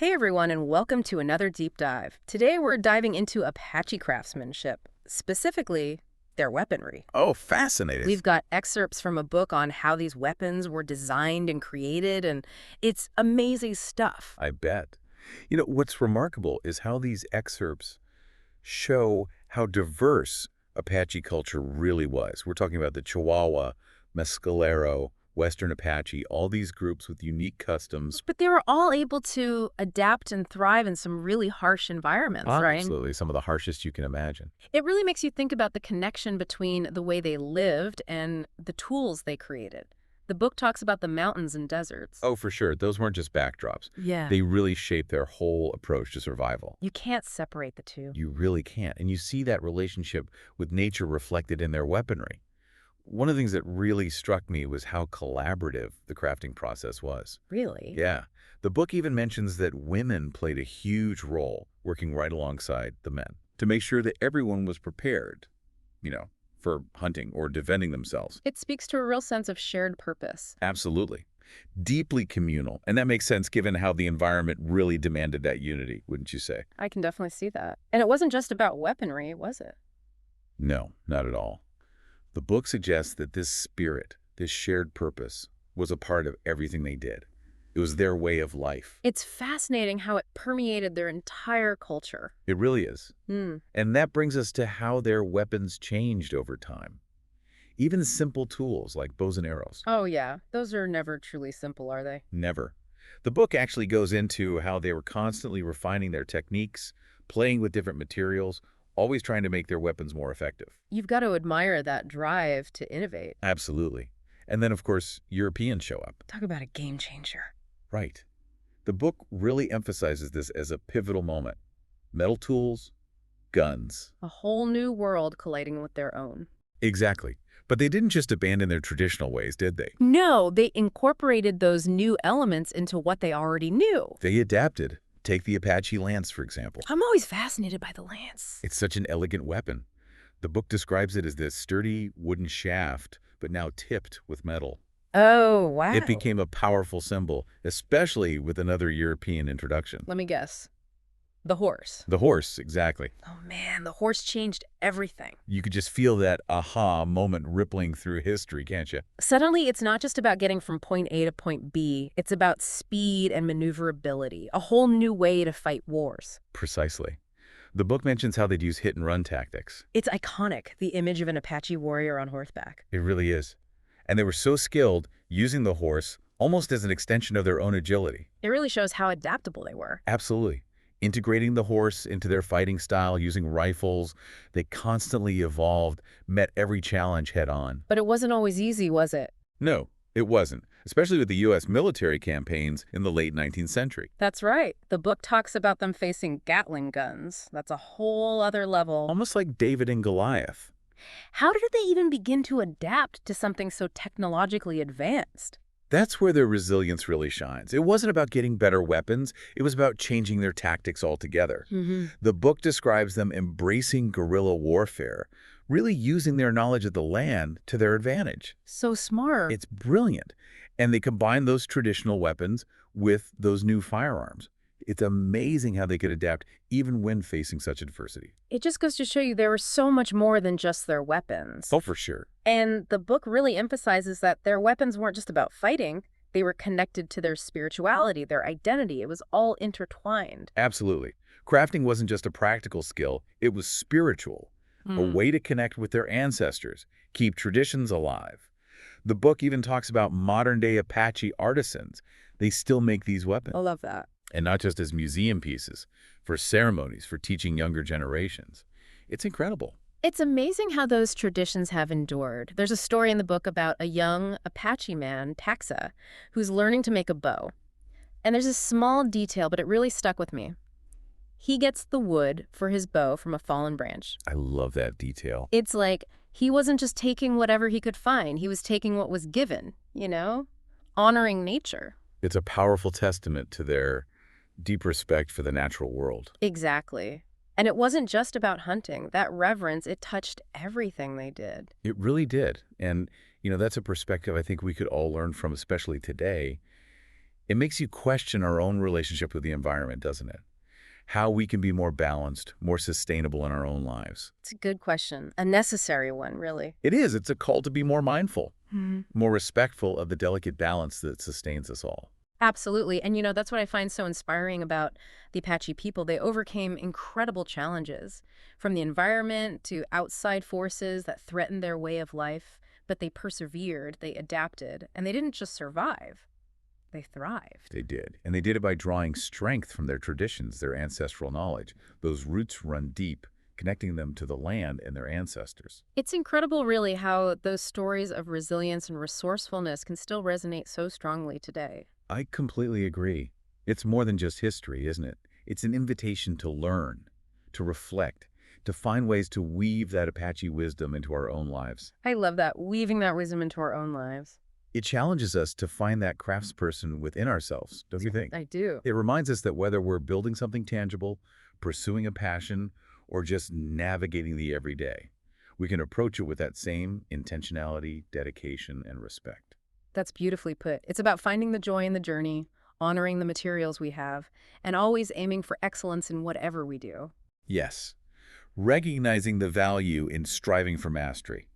Hey everyone, and welcome to another deep dive. Today we're diving into Apache craftsmanship, specifically their weaponry. Oh, fascinating. We've got excerpts from a book on how these weapons were designed and created, and it's amazing stuff. I bet. What's remarkable is how these excerpts show how diverse Apache culture really was. We're talking about the Chihuahua, Mescalero, Western Apache, all these groups with unique customs. But they were all able to adapt and thrive in some really harsh environments, right? Absolutely, some of the harshest you can imagine. It really makes you think about the connection between the way they lived and the tools they created. The book talks about the mountains and deserts. Oh, for sure. Those weren't just backdrops. Yeah. They really shaped their whole approach to survival. You can't separate the two. You really can't. And you see that relationship with nature reflected in their weaponry. One of the things that really struck me was how collaborative the crafting process was. Really? Yeah. The book even mentions that women played a huge role working right alongside the men to make sure that everyone was prepared, for hunting or defending themselves. It speaks to a real sense of shared purpose. Absolutely. Deeply communal. And that makes sense given how the environment really demanded that unity, wouldn't you say? I can definitely see that. And it wasn't just about weaponry, was it? No, not at all. The book suggests that this spirit, this shared purpose, was a part of everything they did. It was their way of life. It's fascinating how it permeated their entire culture. It really is. Hmm. And that brings us to how their weapons changed over time. Even simple tools like bows and arrows. Oh, yeah. Those are never truly simple, are they? Never. The book actually goes into how they were constantly refining their techniques, playing with different materials, always trying to make their weapons more effective. You've got to admire that drive to innovate. Absolutely. And then, of course, Europeans show up. Talk about a game changer. Right. The book really emphasizes this as a pivotal moment. Metal tools, guns. A whole new world colliding with their own. Exactly. But they didn't just abandon their traditional ways, did they? No, they incorporated those new elements into what they already knew. They adapted. Take the Apache lance, for example. I'm always fascinated by the lance. It's such an elegant weapon. The book describes it as this sturdy wooden shaft, but now tipped with metal. Oh, wow. It became a powerful symbol, especially with another European introduction. Let me guess. The horse. The horse, exactly. Oh man, the horse changed everything. You could just feel that aha moment rippling through history, can't you? Suddenly, it's not just about getting from point A to point B. It's about speed and maneuverability, a whole new way to fight wars. Precisely. The book mentions how they'd use hit-and-run tactics. It's iconic, the image of an Apache warrior on horseback. It really is. And they were so skilled using the horse almost as an extension of their own agility. It really shows how adaptable they were. Absolutely. Integrating the horse into their fighting style, using rifles, they constantly evolved, met every challenge head-on. But it wasn't always easy, was it? No, it wasn't, especially with the U.S. military campaigns in the late 19th century. That's right. The book talks about them facing Gatling guns. That's a whole other level. Almost like David and Goliath. How did they even begin to adapt to something so technologically advanced? That's where their resilience really shines. It wasn't about getting better weapons. It was about changing their tactics altogether. The book describes them embracing guerrilla warfare, really using their knowledge of the land to their advantage. So smart. It's brilliant. And they combine those traditional weapons with those new firearms. It's amazing how they could adapt even when facing such adversity. It just goes to show you there was so much more than just their weapons. Oh, for sure. And the book really emphasizes that their weapons weren't just about fighting. They were connected to their spirituality, their identity. It was all intertwined. Absolutely. Crafting wasn't just a practical skill. It was spiritual, a way to connect with their ancestors, keep traditions alive. The book even talks about modern-day Apache artisans. They still make these weapons. I love that. And not just as museum pieces, for ceremonies, for teaching younger generations. It's incredible. It's amazing how those traditions have endured. There's a story in the book about a young Apache man, Taxa, who's learning to make a bow. And there's a small detail, but it really stuck with me. He gets the wood for his bow from a fallen branch. I love that detail. It's like he wasn't just taking whatever he could find. He was taking what was given, honoring nature. It's a powerful testament to their deep respect for the natural world. Exactly. And it wasn't just about hunting. That reverence, it touched everything they did. It really did. And, that's a perspective I think we could all learn from, especially today. It makes you question our own relationship with the environment, doesn't it? How we can be more balanced, more sustainable in our own lives. It's a good question. A necessary one, really. It is. It's a call to be more mindful, Mhm. more respectful of the delicate balance that sustains us all. Absolutely. And that's what I find so inspiring about the Apache people. They overcame incredible challenges from the environment to outside forces that threatened their way of life. But they persevered, they adapted, and they didn't just survive, they thrived. They did. And they did it by drawing strength from their traditions, their ancestral knowledge. Those roots run deep, connecting them to the land and their ancestors. It's incredible, really, how those stories of resilience and resourcefulness can still resonate so strongly today. I completely agree. It's more than just history, isn't it? It's an invitation to learn, to reflect, to find ways to weave that Apache wisdom into our own lives. I love that, weaving that wisdom into our own lives. It challenges us to find that craftsperson within ourselves, don't you think? I do. It reminds us that whether we're building something tangible, pursuing a passion, or just navigating the everyday, we can approach it with that same intentionality, dedication, and respect. That's beautifully put. It's about finding the joy in the journey, honoring the materials we have, and always aiming for excellence in whatever we do. Yes, recognizing the value in striving for mastery,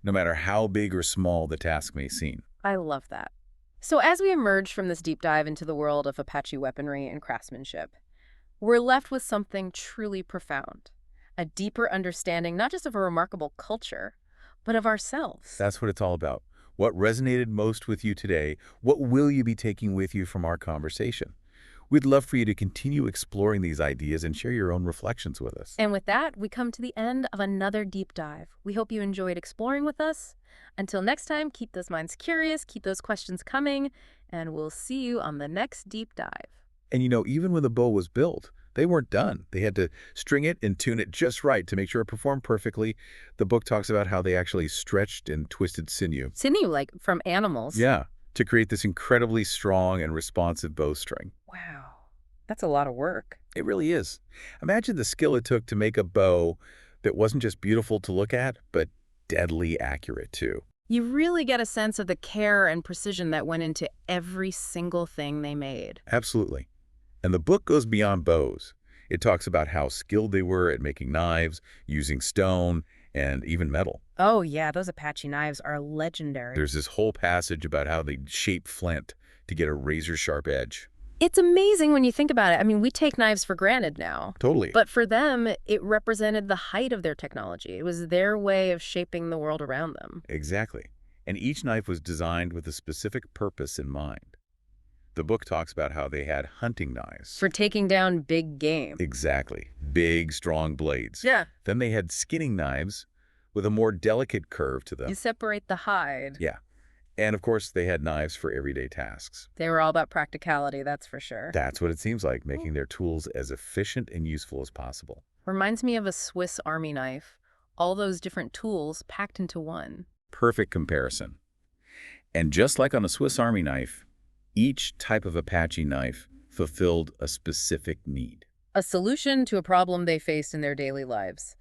no matter how big or small the task may seem. I love that. So as we emerge from this deep dive into the world of Apache weaponry and craftsmanship, we're left with something truly profound, a deeper understanding not just of a remarkable culture, but of ourselves. That's what it's all about. What resonated most with you today? What will you be taking with you from our conversation? We'd love for you to continue exploring these ideas and share your own reflections with us. And with that, we come to the end of another deep dive. We hope you enjoyed exploring with us. Until next time, keep those minds curious, keep those questions coming, and we'll see you on the next deep dive. And even when the bow was built, they weren't done. They had to string it and tune it just right to make sure it performed perfectly. The book talks about how they actually stretched and twisted sinew. Sinew, like from animals? Yeah, to create this incredibly strong and responsive bowstring. Wow, that's a lot of work. It really is. Imagine the skill it took to make a bow that wasn't just beautiful to look at, but deadly accurate too. You really get a sense of the care and precision that went into every single thing they made. Absolutely. And the book goes beyond bows. It talks about how skilled they were at making knives, using stone, and even metal. Oh yeah, those Apache knives are legendary. There's this whole passage about how they shape flint to get a razor-sharp edge. It's amazing when you think about it. I mean, we take knives for granted now. Totally. But for them, it represented the height of their technology. It was their way of shaping the world around them. Exactly. And each knife was designed with a specific purpose in mind. The book talks about how they had hunting knives. For taking down big game. Exactly. Big, strong blades. Yeah. Then they had skinning knives with a more delicate curve to them. You separate the hide. Yeah. And of course, they had knives for everyday tasks. They were all about practicality, that's for sure. That's what it seems like, making their tools as efficient and useful as possible. Reminds me of a Swiss Army knife. All those different tools packed into one. Perfect comparison. And just like on a Swiss Army knife, each type of Apache knife fulfilled a specific need. A solution to a problem they faced in their daily lives.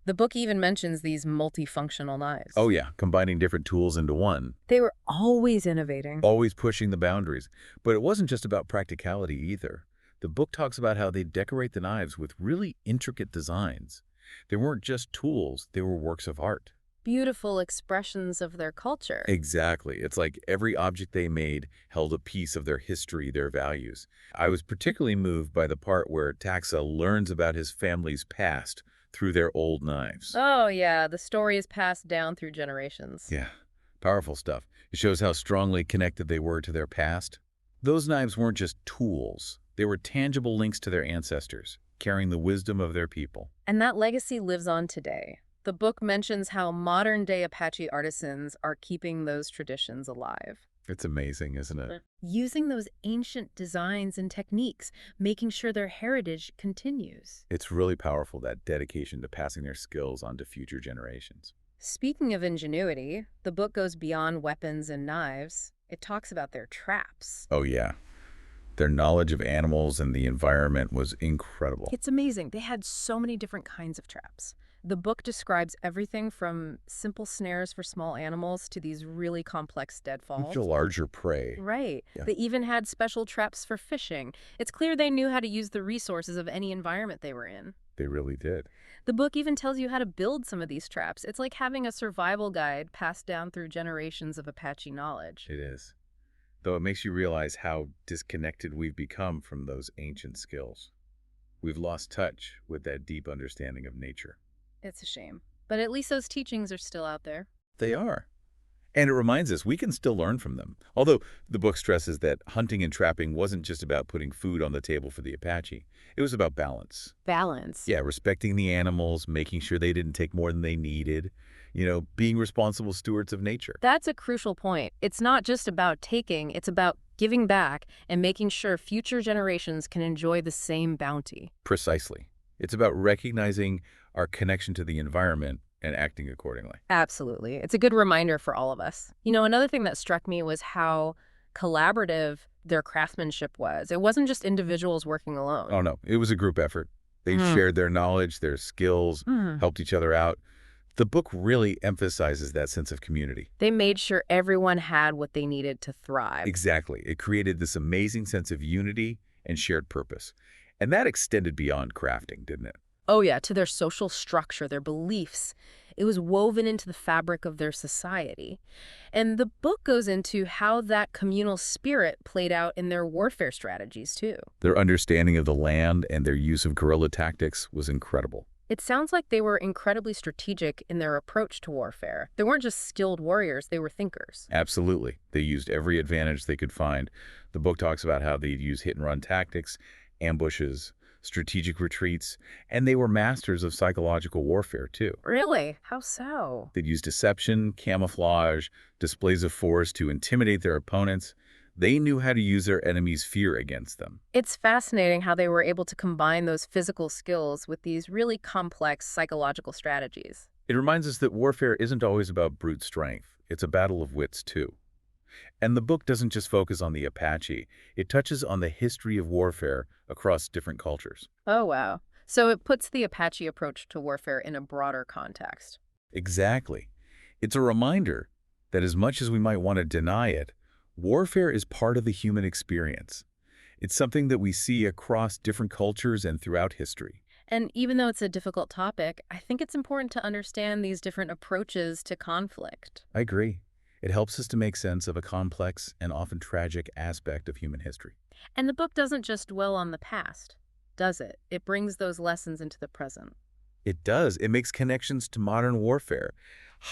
The book even mentions these multifunctional knives. Oh yeah, combining different tools into one. They were always innovating. Always pushing the boundaries. But it wasn't just about practicality either. The book talks about how they decorate the knives with really intricate designs. They weren't just tools, they were works of art. Beautiful expressions of their culture. Exactly. It's like every object they made held a piece of their history, their values. I was particularly moved by the part where Taxa learns about his family's past through their old knives. Oh yeah, the story is passed down through generations. Yeah, powerful stuff. It shows how strongly connected they were to their past. Those knives weren't just tools. They were tangible links to their ancestors, carrying the wisdom of their people. And that legacy lives on today. The book mentions how modern-day Apache artisans are keeping those traditions alive. It's amazing, isn't it? Using those ancient designs and techniques, making sure their heritage continues. It's really powerful, that dedication to passing their skills on to future generations. Speaking of ingenuity, the book goes beyond weapons and knives. It talks about their traps. Oh yeah. Their knowledge of animals and the environment was incredible. It's amazing. They had so many different kinds of traps. The book describes everything from simple snares for small animals to these really complex Much deadfalls. larger prey. Right. Yeah, They even had special traps for fishing. It's clear they knew how to use the resources of any environment they were in. they really did. The book even tells you how to build some of these traps. It's like having a survival guide passed down through generations of Apache knowledge. It is. Though it makes you realize how disconnected we've become from those ancient skills. We've lost touch with that deep understanding of nature. It's a shame. But at least those teachings are still out there. They are. And it reminds us we can still learn from them. Although the book stresses that hunting and trapping wasn't just about putting food on the table for the Apache. It was about balance. Balance. Yeah, respecting the animals, making sure they didn't take more than they needed, being responsible stewards of nature. That's a crucial point. It's not just about taking, it's about giving back and making sure future generations can enjoy the same bounty. Precisely. It's about recognizing our connection to the environment and acting accordingly. Absolutely. It's a good reminder for all of us. Another thing that struck me was how collaborative their craftsmanship was. It wasn't just individuals working alone. Oh, no, it was a group effort. They shared their knowledge, their skills, helped each other out. The book really emphasizes that sense of community. They made sure everyone had what they needed to thrive. Exactly. It created this amazing sense of unity and shared purpose. And that extended beyond crafting, didn't it? Oh yeah, to their social structure, their beliefs. It was woven into the fabric of their society. And the book goes into how that communal spirit played out in their warfare strategies, too. Their understanding of the land and their use of guerrilla tactics was incredible. It sounds like they were incredibly strategic in their approach to warfare. They weren't just skilled warriors, they were thinkers. Absolutely. They used every advantage they could find. The book talks about how they'd use hit-and-run tactics, ambushes, strategic retreats, and they were masters of psychological warfare, too. Really? How so? They'd use deception, camouflage, displays of force to intimidate their opponents. They knew how to use their enemies' fear against them. It's fascinating how they were able to combine those physical skills with these really complex psychological strategies. It reminds us that warfare isn't always about brute strength. It's a battle of wits, too. And the book doesn't just focus on the Apache. It touches on the history of warfare across different cultures. Oh, wow. So it puts the Apache approach to warfare in a broader context. Exactly. It's a reminder that as much as we might want to deny it, warfare is part of the human experience. It's something that we see across different cultures and throughout history. And even though it's a difficult topic, I think it's important to understand these different approaches to conflict. I agree. It helps us to make sense of a complex and often tragic aspect of human history. And the book doesn't just dwell on the past, does it? It brings those lessons into the present. It does. It makes connections to modern warfare,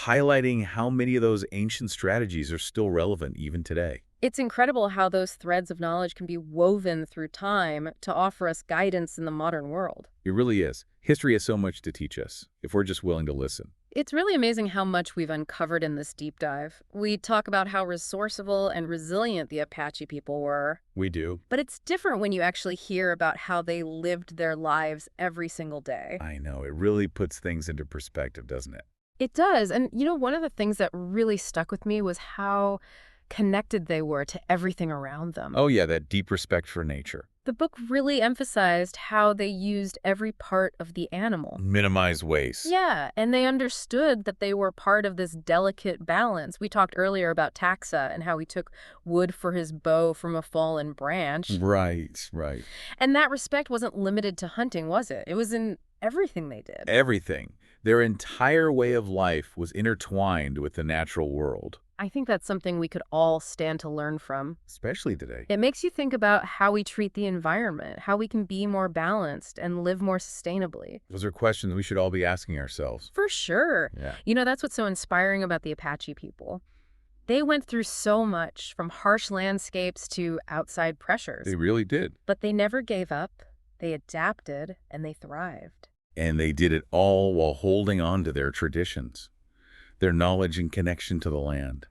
highlighting how many of those ancient strategies are still relevant even today. It's incredible how those threads of knowledge can be woven through time to offer us guidance in the modern world. It really is. History has so much to teach us, if we're just willing to listen. It's really amazing how much we've uncovered in this deep dive. We talk about how resourceful and resilient the Apache people were. We do. But it's different when you actually hear about how they lived their lives every single day. I know. It really puts things into perspective, doesn't it? It does. And one of the things that really stuck with me was how connected they were to everything around them. Oh, yeah, that deep respect for nature. The book really emphasized how they used every part of the animal. Minimize waste. Yeah, and they understood that they were part of this delicate balance. We talked earlier about taxa and how he took wood for his bow from a fallen branch. Right, right. And that respect wasn't limited to hunting, was it? It was in everything they did. Everything. Their entire way of life was intertwined with the natural world. I think that's something we could all stand to learn from. Especially today. It makes you think about how we treat the environment, how we can be more balanced and live more sustainably. Those are questions we should all be asking ourselves. For sure. Yeah. That's what's so inspiring about the Apache people. They went through so much, from harsh landscapes to outside pressures. They really did. But they never gave up. They adapted and they thrived. And they did it all while holding on to their traditions, their knowledge and connection to the land.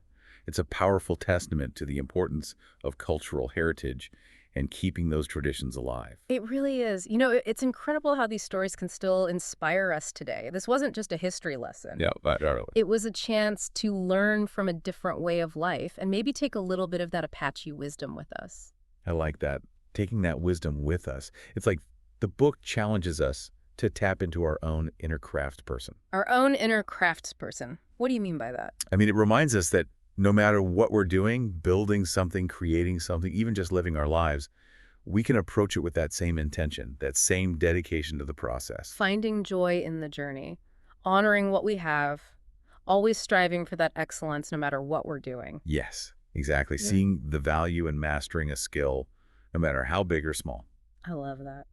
It's a powerful testament to the importance of cultural heritage and keeping those traditions alive. It really is. It's incredible how these stories can still inspire us today. This wasn't just a history lesson. Yeah, totally. It was a chance to learn from a different way of life and maybe take a little bit of that Apache wisdom with us. I like that. Taking that wisdom with us. It's like the book challenges us to tap into our own inner craft person. Our own inner craftsperson. What do you mean by that? I mean, it reminds us that no matter what we're doing, building something, creating something, even just living our lives, we can approach it with that same intention, that same dedication to the process. Finding joy in the journey, honoring what we have, always striving for that excellence no matter what we're doing. Yes, exactly. Yeah. Seeing the value in mastering a skill, no matter how big or small. I love that.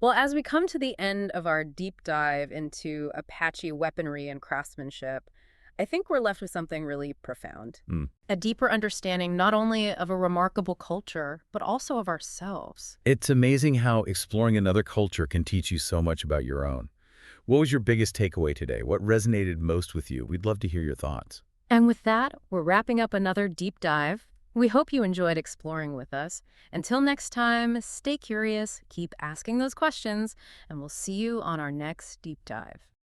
Well, as we come to the end of our deep dive into Apache weaponry and craftsmanship, I think we're left with something really profound. Mm. A deeper understanding not only of a remarkable culture, but also of ourselves. It's amazing how exploring another culture can teach you so much about your own. What was your biggest takeaway today? What resonated most with you? We'd love to hear your thoughts. And with that, we're wrapping up another deep dive. We hope you enjoyed exploring with us. Until next time, stay curious, keep asking those questions, and we'll see you on our next deep dive.